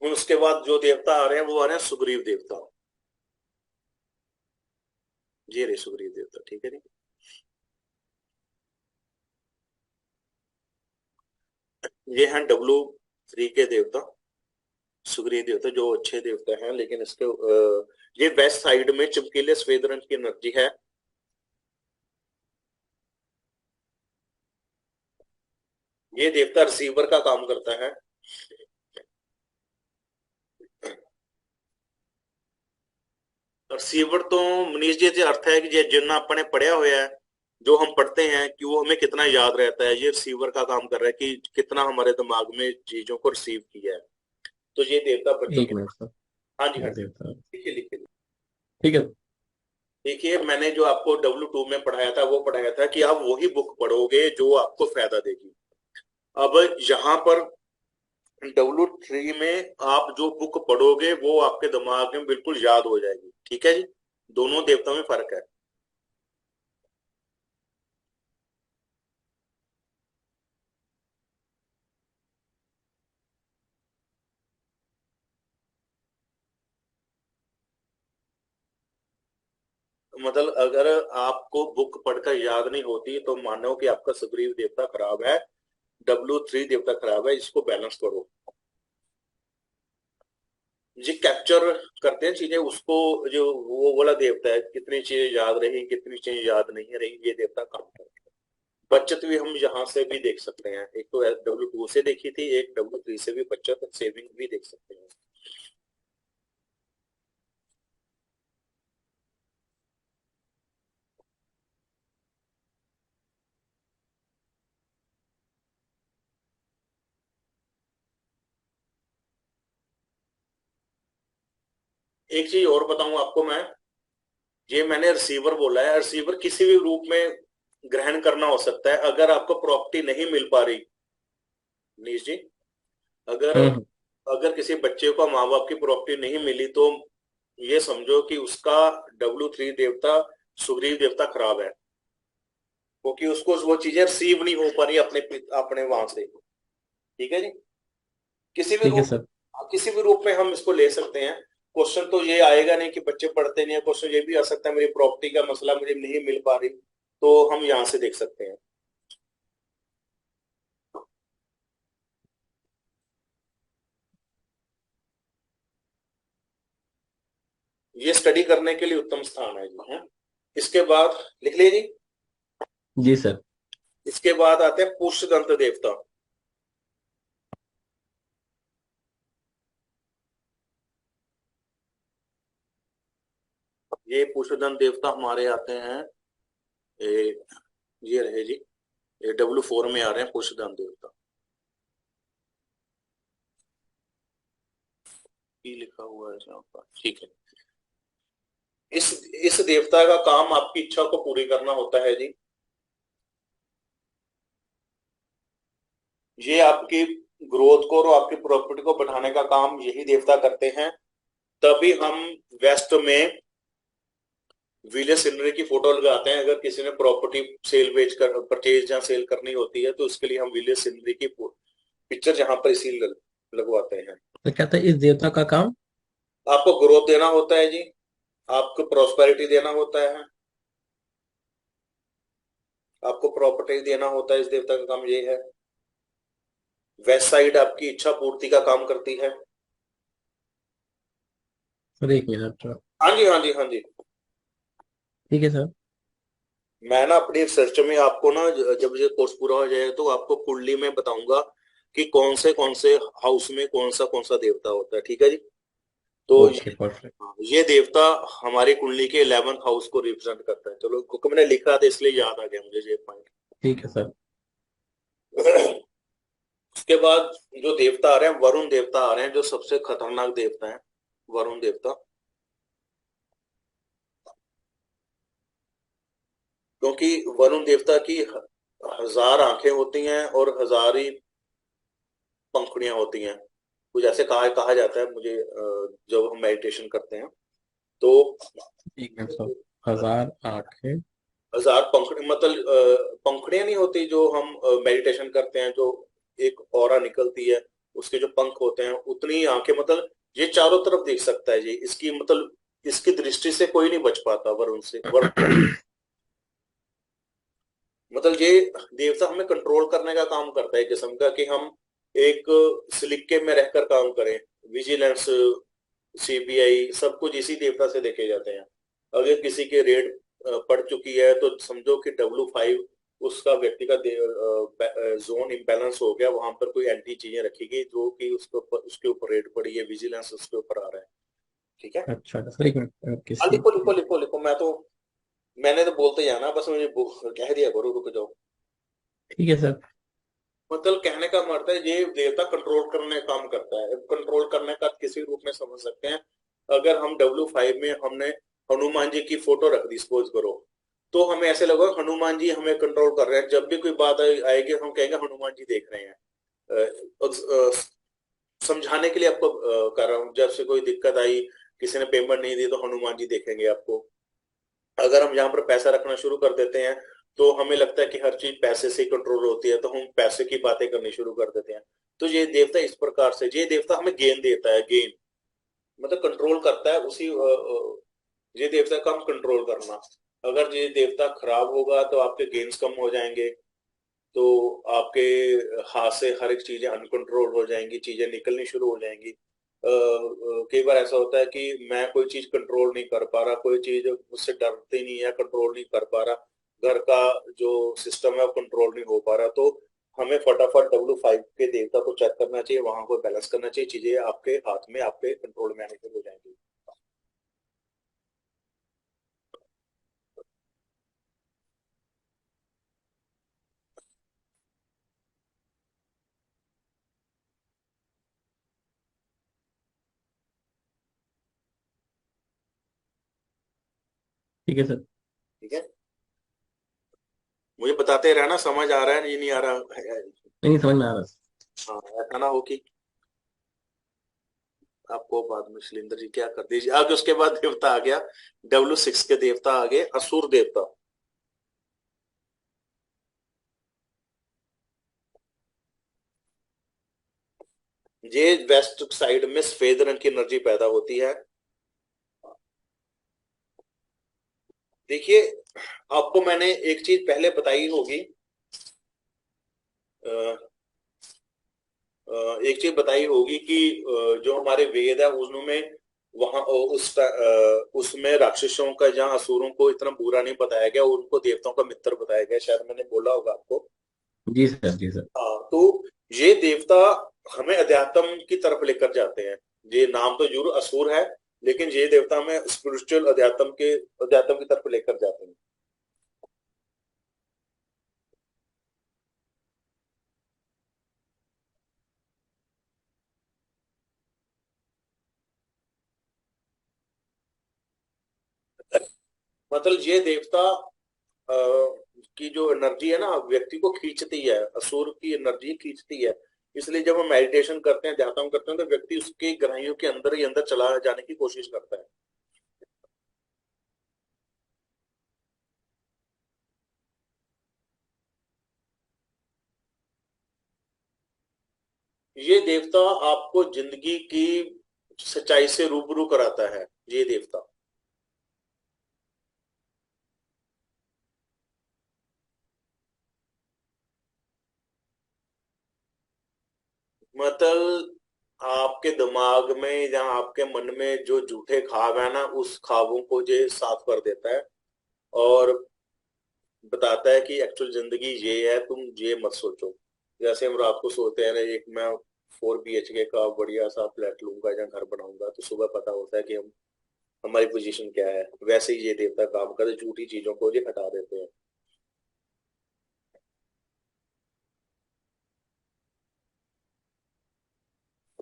उसके बाद जो देवता आ रहे हैं वो आ रहे हैं सुग्रीव देवता। ये रहे सुग्रीव देवता, ठीक है। ये हैं W3 के देवता, सुग्रीव देवता, जो अच्छे देवता हैं। लेकिन इसके ये वेस्ट साइड में चमकीले सफेद रंग की एनर्जी है। ये देवता रिसीवर का काम करता है। रिसीवर तो मनीष जी से अर्थ है कि ये जिन्ना अपने पढ़ा हुआ है, जो हम पढ़ते हैं कि वो हमें कितना याद रहता है। ये रिसीवर का काम कर रहा है कि कितना हमारे दिमाग में चीजों को रिसीव किया है। तो ये देवता बच्चों एक के। Minute sir. हाँ जी, हाँ क्या जी। देवता? लिखिए लिखिए। ठीक है। देखिए मैंने जो आपको W2 में पढ़ाया था वो पढ़ाया था कि आप वही बुक पढ़ोगे जो आपको फायदा देगी। अब यहाँ पर W3 में आप जो बुक पढ़ोगे वो आपके दिमाग में बिल्कुल याद हो जाएगी। ठीक है जी, दोनों देवताओं में फर्क है। मतलब अगर आपको बुक पढ़कर याद नहीं होती तो मानो कि आपका सुग्रीव देवता खराब है, W3 देवता खराब है, इसको बैलेंस करो। जी कैप्चर करते हैं चीजें उसको। जो वो वाला देवता है, कितनी चीजें याद रही कितनी चीजें याद नहीं रही, ये देवता काम करता है। बचत भी हम यहाँ से भी देख सकते हैं। एक तो W2 से देखी थी, एक W3 से भी बचत सेविंग भी देख सकते हैं। एक चीज और बताऊं आपको मैं, ये मैंने रिसीवर बोला है, रिसीवर किसी भी रूप में ग्रहण करना हो सकता है। अगर आपको प्रॉपर्टी नहीं मिल पा रही नीश जी, अगर हम्म। अगर किसी बच्चे को माँ बाप की प्रॉपर्टी नहीं मिली तो ये समझो कि उसका W3 देवता सुग्रीव देवता खराब है, क्योंकि उसको वो चीजें रिसीव नहीं हो पा रही अपने अपने वहां से। ठीक है जी। किसी भी ठीक है रूप सर। किसी भी रूप में हम इसको ले सकते हैं। क्वेश्चन तो ये आएगा नहीं कि बच्चे पढ़ते नहीं है, क्वेश्चन ये भी आ सकता है मेरी प्रॉपर्टी का मसला मुझे नहीं मिल पा रही, तो हम यहाँ से देख सकते हैं। ये स्टडी करने के लिए उत्तम स्थान है जी है। इसके बाद लिख लीजिए जी। जी सर। इसके बाद आते हैं पुष्यदंत देवता। ये पुष्यदंत देवता हमारे आते हैं। ए, ये रहे जी, ये W4 में आ रहे हैं पुष्यदंत देवता। ये लिखा हुआ है यहाँ पर, ठीक है। इस देवता का काम आपकी इच्छा को पूरी करना होता है जी। ये आपकी ग्रोथ को और आपकी प्रॉपर्टी को बढ़ाने का काम यही देवता करते हैं। तभी हम वेस्ट में विलेज सीनरी की फोटो लगाते हैं। अगर किसी ने प्रॉपर्टी सेल बेच कर परचेज या सेल करनी होती है तो उसके लिए हम विलेज सीनरी की पिक्चर जहां पर इसी लगवाते हैं। तो क्या था इस देवता का काम? आपको ग्रोथ देना होता है जी, आपको प्रोस्पेरिटी देना होता है, आपको प्रॉपर्टी देना होता है। इस देवता का काम ये है। वेस्ट साइड आपकी इच्छा पूर्ति का काम करती है। सर एक मिनट। हाँ जी, हाँ जी, हाँ जी। ठीक है सर। मैं ना अपनी रिसर्च में आपको ना जब ये कोर्स पूरा हो जाए तो आपको कुंडली में बताऊंगा कि कौन से हाउस में कौन सा देवता होता है। ठीक है जी। तो ओके परफेक्ट। ये देवता हमारी कुंडली के 11th हाउस को रिप्रेजेंट करता है। चलो, क्योंकि मैंने लिखा था इसलिए याद आ गया मुझे ये पॉइंट। ठीक है सर। उसके बाद जो देवता आ रहे हैं, वरुण देवता आ रहे हैं, जो सबसे खतरनाक देवता है, वरुण देवता। क्योंकि वरुण देवता की 1000 आंखें होती हैं और 1000 ही पंखुड़ियां होती हैं। कुछ ऐसे कहा कहा जाता है मुझे, जब हम मेडिटेशन करते हैं तो ठीक है सर। 1000 आंखें। 1000 पंखुड़ी, मतलब पंखुड़ियां नहीं होती जो हम मेडिटेशन करते हैं, जो एक ऑरा निकलती है, उसके जो पंख होते हैं उतनी ही आंखें, मतलब ये चारों तरफ देख सकता है। ये इसकी मतलब इसकी दृष्टि से कोई नहीं बच पाता वरुण से, वरुण। मतलब ये देवता हमें कंट्रोल करने का काम करता है, एक किस्म का, कि हम एक सलीके में रहकर काम करें। विजिलेंस, सीबीआई, सब कुछ इसी देवता से देखे जाते हैं। अगर किसी के रेड पड़ चुकी है तो समझो कि W5 उसका व्यक्ति का जोन इम्बैलेंस हो गया, वहां पर कोई एंटी चीजें रखी गई जो कि उसके ऊपर रेड पड़ी है, विजिलेंस उसके ऊपर आ रहा है। ठीक है। अच्छा सर, एक मिनट हाँ, किसी लिखो लिखो के। लिखो लिखो, मैंने तो बोलते जाना, बस मुझे कह दिया करो, रुक जाओ। ठीक है सर। मतलब कहने का मतलब है, ये देवता कंट्रोल करने का काम करता है। कंट्रोल करने का किसी रूप में समझ सकते हैं। अगर हम W5 में हमने हनुमान जी की फोटो रख दी, सपोज करो, तो हमें ऐसे लगा हनुमान जी हमें कंट्रोल कर रहे हैं। जब भी कोई बात आएगी हम कहेंगे हनुमान जी देख रहे हैं। समझाने के लिए आपको कर रहा हूँ। जब से कोई दिक्कत आई, किसी ने पेमेंट नहीं दी, तो हनुमान जी देखेंगे आपको। अगर हम यहाँ पर पैसा रखना शुरू कर देते हैं तो हमें लगता है कि हर चीज पैसे से ही कंट्रोल होती है, तो हम पैसे की बातें करनी शुरू कर देते हैं। तो ये देवता इस प्रकार से, ये देवता हमें गेन देता है, गेन मतलब कंट्रोल करता है उसी ये देवता का हम कंट्रोल करना। अगर ये देवता खराब होगा तो आपके गेन्स कम हो जाएंगे, तो आपके हाथ से हर एक चीजें अनकंट्रोल हो जाएंगी, चीजें निकलनी शुरू हो जाएंगी। कई बार ऐसा होता है कि मैं कोई चीज कंट्रोल नहीं कर पा रहा, कोई चीज मुझसे डरती नहीं है, कंट्रोल नहीं कर पा रहा, घर का जो सिस्टम है वो कंट्रोल नहीं हो पा रहा, तो हमें फटाफट W5 के देवता को चेक करना चाहिए, वहां को बैलेंस करना चाहिए, चीजें आपके हाथ में, आपके कंट्रोल में आने शुरू हो जाएंगी। ठीक है सर। ठीक है। मुझे बताते रहना समझ आ रहा है ये नहीं आ रहा है। नहीं, समझ में आ रहा है। हाँ, ऐसा ना हो कि आपको बाद में शैलेंद्र जी क्या कर दीजिए। आगे उसके बाद देवता आ गया, W6 के देवता आ गए, असुर देवता। ये वेस्ट साइड में सफेद रंग की एनर्जी पैदा होती है। देखिए, आपको मैंने एक चीज पहले बताई होगी, एक चीज बताई होगी कि जो हमारे वेद है उनमें, वहां उसमें राक्षसों का, जहाँ असुरों को इतना बुरा नहीं बताया गया, उनको देवताओं का मित्र बताया गया, शायद मैंने बोला होगा आपको। जी सर, जी सर। हाँ, तो ये देवता हमें अध्यात्म की तरफ लेकर जाते हैं। ये नाम तो जरूर असुर है, लेकिन ये देवता हमें स्पिरिचुअल अध्यात्म की तरफ लेकर जाते हैं। मतलब ये देवता अ, की जो एनर्जी है ना, व्यक्ति को खींचती है, असुर की एनर्जी खींचती है। इसलिए जब हम मेडिटेशन करते हैं, ध्यान करते हैं, तो व्यक्ति उसके ग्रहियों के अंदर ही अंदर चला जाने की कोशिश करता है। ये देवता आपको जिंदगी की सच्चाई से रूबरू कराता है, ये देवता। मतलब आपके दिमाग में या आपके मन में जो झूठे ख्वाब है ना, उस ख्वाबों को ये साफ कर देता है, और बताता है कि एक्चुअल जिंदगी ये है, तुम ये मत सोचो। जैसे हम रात को सोते हैं ना, एक मैं 4 BHK का बढ़िया सा फ्लैट लूंगा या घर बनाऊंगा, तो सुबह पता होता है कि हम हमारी पोजीशन क्या है। वैसे ही ये देवता काम करते, झूठी चीजों को ये हटा देते हैं।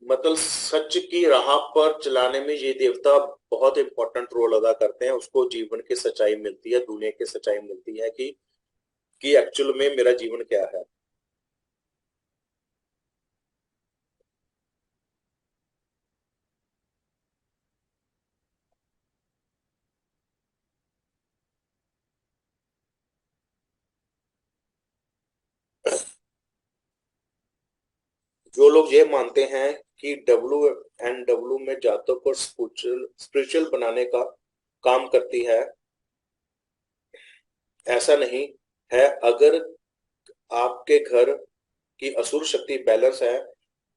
मतलब सच की राह पर चलाने में ये देवता बहुत इंपॉर्टेंट रोल अदा करते हैं। उसको जीवन की सच्चाई मिलती है, दुनिया की सच्चाई मिलती है कि एक्चुअल में मेरा जीवन क्या है। जो लोग ये मानते हैं कि WNW में जातक और स्पिरिचुअल बनाने का काम करती है, ऐसा नहीं है। अगर आपके घर की असुर शक्ति बैलेंस है,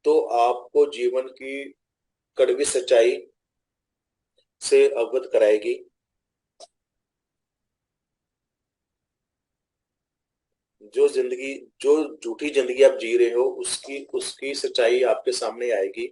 तो आपको जीवन की कड़वी सच्चाई से अवगत कराएगी। जो जिंदगी जो झूठी जिंदगी आप जी रहे हो, उसकी उसकी सच्चाई आपके सामने आएगी।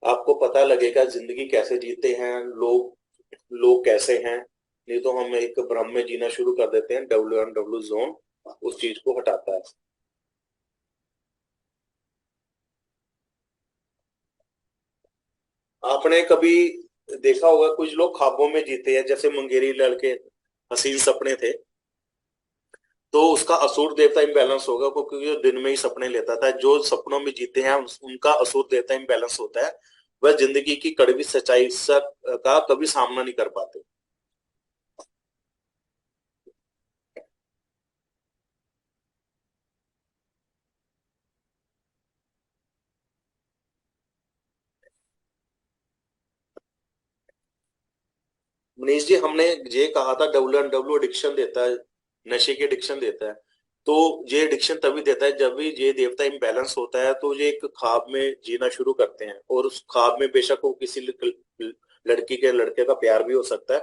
आपको पता लगेगा जिंदगी कैसे जीते हैं लोग कैसे हैं। नहीं तो हम एक भ्रम में जीना शुरू कर देते हैं। WNW जोन उस चीज को हटाता है। आपने कभी देखा होगा कुछ लोग ख्वाबों में जीते हैं, जैसे मुंगेरी लड़के हसीन सपने थे, तो उसका असुर देवता इम्बैलेंस होगा, क्योंकि वो दिन में ही सपने लेता था। जो सपनों में जीते हैं उनका असुर देवता इम्बैलेंस होता है। वह जिंदगी की कड़वी सच्चाई का कभी सामना नहीं कर पाते। मनीष जी, हमने ये कहा था WNW एडिक्शन देता है, नशे की एडिक्शन देता है। तो ये एडिक्शन तभी देता है जब भी ये देवता इम्बैलेंस होता है। तो ये एक ख्वाब में जीना शुरू करते हैं, और उस ख्वाब में बेशक वो किसी लड़की के लड़के का प्यार भी हो सकता है।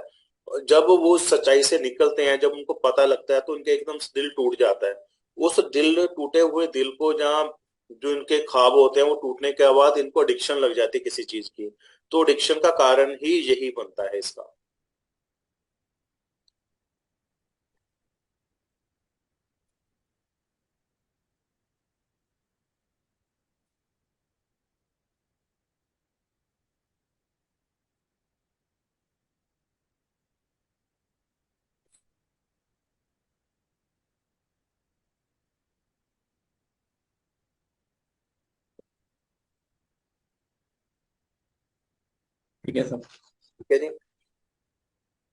और जब वो सच्चाई से निकलते हैं, जब उनको पता लगता है, तो उनके एकदम से दिल टूट जाता है। उस दिल टूटे हुए दिल को, जहाँ जो इनके ख्वाब होते हैं वो टूटने के बाद इनको एडिक्शन लग जाती है किसी चीज की। तो एडिक्शन का कारण ही यही बनता है इसका। ठीक है सर। ठीक है जी।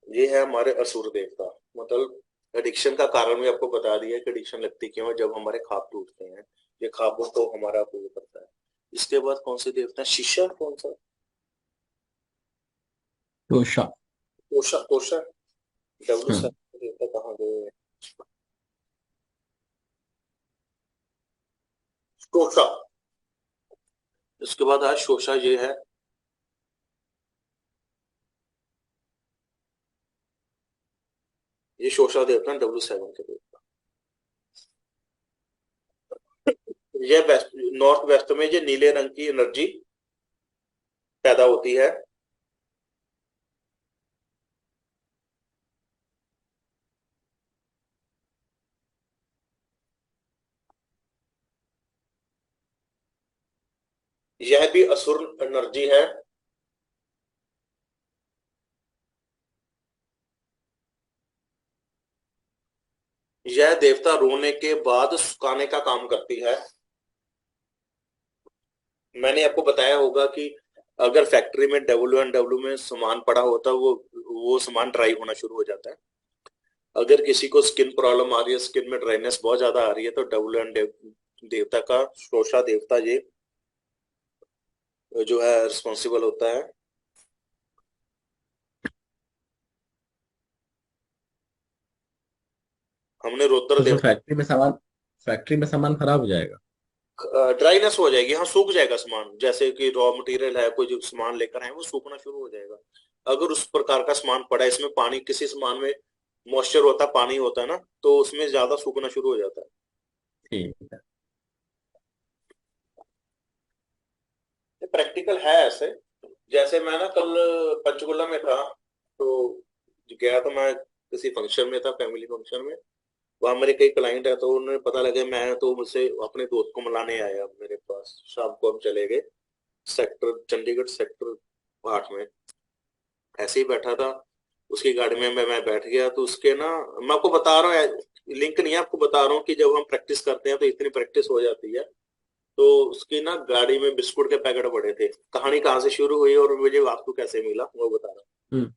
ये है हमारे असुर देवता। मतलब एडिक्शन का कारण भी आपको बता दिया कि एडिक्शन लगती क्यों है, जब हमारे ख्वाब टूटते हैं। ये ख्वाबों को हमारा पूरा करता है। इसके बाद कौन से देवता है? शीशा कौन सा? तोषा। तोषा। तोषा। डब्ल्यू हम्म। सेवन देवता कहाँ गए? तोषा। इसके बाद आज शोषा ये है। ये शोषा देवता है W7 के देवता। ये वेस्ट नॉर्थ वेस्ट में ये नीले रंग की एनर्जी पैदा होती है। यह भी असुर एनर्जी है। यह देवता रोने के बाद सुखाने का काम करती है। मैंने आपको बताया होगा कि अगर फैक्ट्री में WNW में सामान पड़ा होता है, वो सामान ड्राई होना शुरू हो जाता है। अगर किसी को स्किन प्रॉब्लम आ रही है, स्किन में ड्राइनेस बहुत ज्यादा आ रही है, तो WN देवता का, श्रोषा देवता ये जो है रिस्पॉन्सिबल होता है। हमने रोतर तो सर देवता। फैक्ट्री में सामान खराब हो जाएगा। ड्राइनेस हो जाएगी, हाँ, सूख जाएगा सामान। जैसे कि रॉ मटेरियल है, कोई जो सामान लेकर आए वो सूखना शुरू हो जाएगा। अगर उस प्रकार का सामान पड़ा है, इसमें पानी किसी सामान में मॉइस्चर होता है, पानी होता है ना, तो उसमें ज्यादा सूखना शुरू हो जाता है। ठीक है। ये प्रैक्टिकल है ऐसे। जैसे मैं ना कल पंचकुला में था, तो गया तो मैं किसी फंक्शन में था, फैमिली फंक्शन में। वहां मेरे कई क्लाइंट है, तो उन्हें पता लगे, मैं तो मुझसे अपने दोस्त को मिलाने आया मेरे पास। शाम को हम चले गए सेक्टर, चंडीगढ़ सेक्टर 8 में। ऐसे ही बैठा था, उसकी गाड़ी में मैं बैठ गया, तो उसके ना, मैं आपको बता रहा हूँ, लिंक नहीं है, आपको बता रहा हूँ कि जब हम प्रैक्टिस करते हैं तो इतनी प्रैक्टिस हो जाती है। तो उसकी ना गाड़ी में बिस्कुट के पैकेट पड़े थे। कहानी कहाँ से शुरू हुई और मुझे वास्तु कैसे मिला वो बता रहा हूँ। हम्म।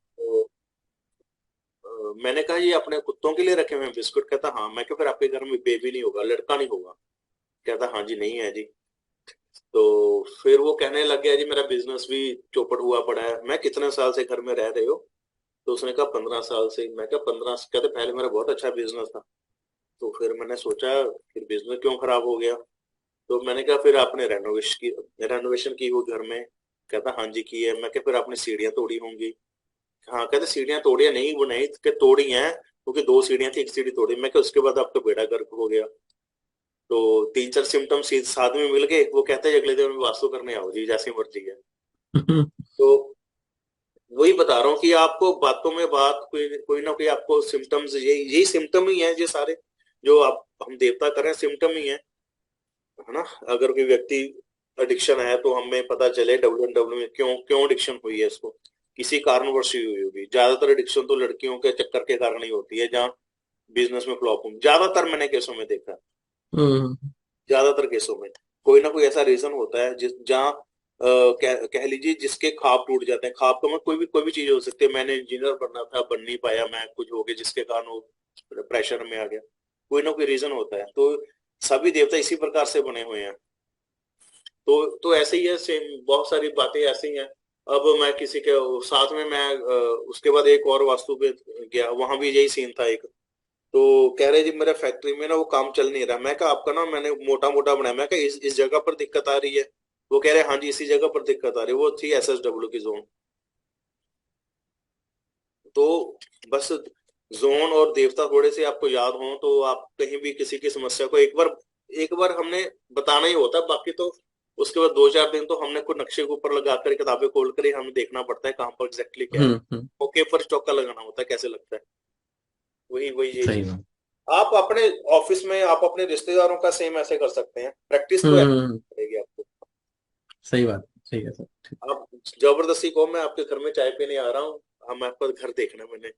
तो मैंने कहा ये अपने कुत्तों के लिए रखे हुए हैं बिस्कुट? कहता हाँ। मैं क्या, फिर आपके घर में बेबी नहीं होगा, लड़का नहीं होगा? कहता हाँ जी, नहीं है जी। तो फिर वो कहने लग गया जी मेरा बिजनेस भी चौपट हुआ पड़ा है। मैं कितने साल से घर में रह रहे हो? तो उसने कहा 15 साल से। मैं क्या 15? कहते पहले मेरा बहुत अच्छा बिजनेस था। तो फिर मैंने सोचा फिर बिजनेस क्यों खराब हो गया? तो मैंने कहा फिर आपने रेनोवेशन की हो घर में? कहता हाँ जी की है। मैं क्या फिर आपने सीढ़ियां तोड़ी होंगी? हाँ। कहते सीढ़ियां तोड़ी नहीं, वो नहीं कि तोड़ी हैं, क्योंकि दो सीढ़ियां थी, एक सीढ़ी तोड़ी। मैं क्या उसके बाद आपका बेड़ा गर्क हो गया? तो 3-4 सिम्टम्स साथ में मिल गए। वो कहते हैं अगले दिन वास्तु करने आओ जी, जैसी मर्जी है। तो वही बता रहा हूँ कि आपको बातों में बात, कोई कोई ना कोई आपको सिम्टम्स, यही यही सिम्टम ही है ये सारे, जो आप हम देवता कर रहे हैं, सिम्टम ही है ना। अगर कोई व्यक्ति एडिक्शन है तो हमें पता चले डब्ल्यू में क्यों क्यों एडिक्शन हुई है इसको, किसी कारणवश ही हुई होगी। ज्यादातर एडिक्शन तो लड़कियों के चक्कर के कारण ही होती है, जहाँ बिजनेस में फ्लॉप हूँ ज्यादातर मैंने केसों में देखा है। हम्म। ज्यादातर केसों में कोई ना कोई ऐसा रीजन होता है जिस जहाँ कह लीजिए जिसके ख्वाब टूट जाते हैं। ख्वाब का मतलब कोई भी चीज हो सकती है। मैंने इंजीनियर बनना था, बन नहीं पाया, मैं कुछ हो गया जिसके कारण वो प्रेशर में आ गया। कोई ना कोई रीजन होता है। तो सभी देवता इसी प्रकार से बने हुए हैं। तो ऐसे ही है, सेम बहुत सारी बातें ऐसी हैं। अब मैं किसी के साथ में, मैं उसके बाद एक और वास्तु पे गया, वहां भी यही सीन था एक। तो कह रहे जी मेरे फैक्ट्री में ना वो काम चल नहीं रहा। मैं कहा आपका ना मैंने मोटा मोटा बनाया। मैं कहा इस जगह पर दिक्कत आ रही है? वो कह रहे हाँ जी इसी जगह पर दिक्कत आ रही है। वो थी SSW की जोन। तो बस जोन और देवता थोड़े से आपको याद हो तो आप कहीं भी किसी की समस्या को एक बार हमने बताना ही होता है। बाकी तो उसके बाद 2-4 दिन तो हमने खुद नक्शे के ऊपर लगा कर किताबें खोल कर ही हमें देखना पड़ता है कहाँ पर एग्जैक्टली क्या है। हम्म। ओके पर चौका लगाना होता है, कैसे लगता है। वही वही यही सही चीज। बात। आप अपने ऑफिस में, आप अपने रिश्तेदारों का सेम ऐसे कर सकते हैं। प्रैक्टिस तो ऐसे हम्म। पड़ेगी आपको। सही बात, सही है सर, ठीक। आप जबरदस्ती को मैं आपके घर में चाय पीने आ रहा हूँ, हम आपका घर देखना है मैंने,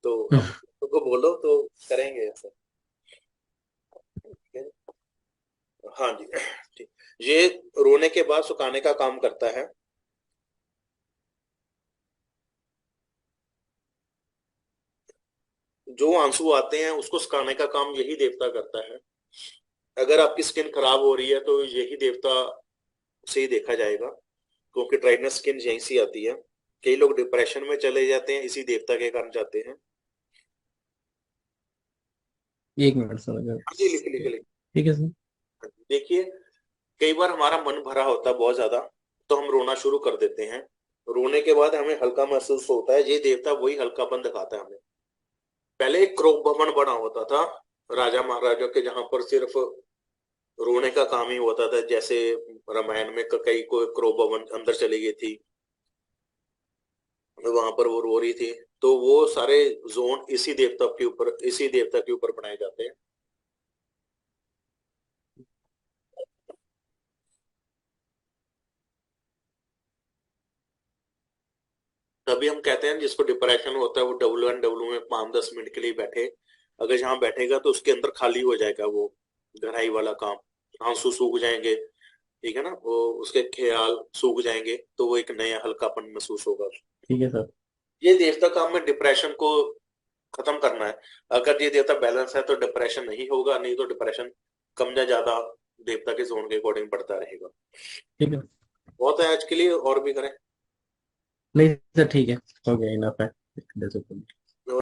तो आप उनको बोलो तो करेंगे ऐसा। ठीक है? हाँ जी। ठीक। ये रोने के बाद सुखाने का काम करता है। जो आंसू आते हैं उसको सुखाने का काम यही देवता करता है। अगर आपकी स्किन खराब हो रही है तो यही देवता से ही देखा जाएगा, क्योंकि ड्राइनेस स्किन यहीं से आती है। कई लोग डिप्रेशन में चले जाते हैं, इसी देवता के कारण जाते हैं। 1 मिनट सर, अगर जी लिख लिख लिख। ठीक है सर। देखिए, कई बार हमारा मन भरा होता है बहुत ज्यादा, तो हम रोना शुरू कर देते हैं। रोने के बाद हमें हल्का महसूस होता है, ये देवता वही हल्कापन दिखाता है हमें। पहले एक क्रोप भवन बना होता था राजा महाराजा के, जहां पर सिर्फ रोने का काम ही होता था। जैसे रामायण में कई को क्रोप भवन अंदर चली गई थी, वहां पर वो रो रही थी। तो वो सारे जोन इसी देवता के ऊपर बनाए जाते हैं। तभी हम कहते हैं जिसको डिप्रेशन होता है वो WNW में 5-10 मिनट के लिए बैठे। अगर जहाँ बैठेगा तो उसके अंदर खाली हो जाएगा वो गहराई वाला काम। आंसू सूख जाएंगे, ठीक है ना, वो उसके ख्याल सूख जाएंगे, तो वो एक नया हल्कापन महसूस होगा। ठीक है सर। ये देवता काम में डिप्रेशन को खत्म करना है। अगर ये देवता बैलेंस है तो डिप्रेशन नहीं होगा, नहीं तो डिप्रेशन कम या ज्यादा देवता के जोन के अकॉर्डिंग बढ़ता रहेगा। ठीक है। बहुत है आज के लिए, और भी करें? नहीं सर, ठीक है, हो गया, इनफ है।